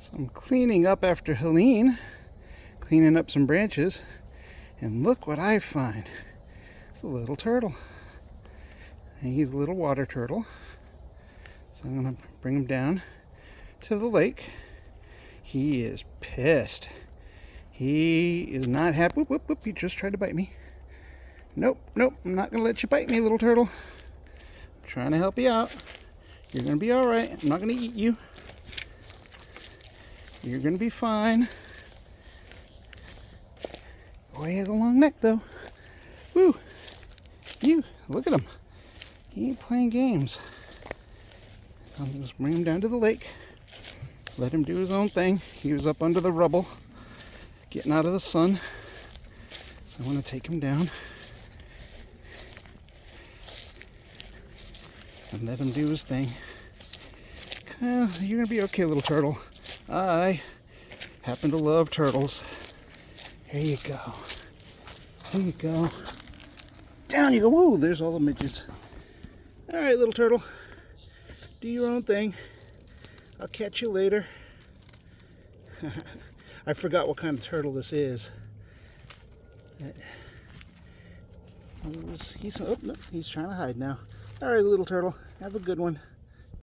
So I'm cleaning up after Helene, cleaning up some branches, and look what I find. It's a little turtle. And he's a little water turtle. So I'm going to bring him down to the lake. He is pissed. He is not happy. Whoop, whoop, whoop. He just tried to bite me. Nope, nope. I'm not going to let you bite me, little turtle. I'm trying to help you out. You're going to be all right. I'm not going to eat you. You're going to be fine. Boy, he has a long neck, though. Woo! You, look at him. He ain't playing games. I'll just bring him down to the lake. Let him do his own thing. He was up under the rubble, getting out of the sun. So I want to take him down and let him do his thing. You're going to be okay, little turtle. I happen to love turtles. Here you go. Here you go. Down you go. Whoa, there's all the midgets. All right, little turtle. Do your own thing. I'll catch you later. I forgot what kind of turtle this is. He's trying to hide now. All right, little turtle. Have a good one.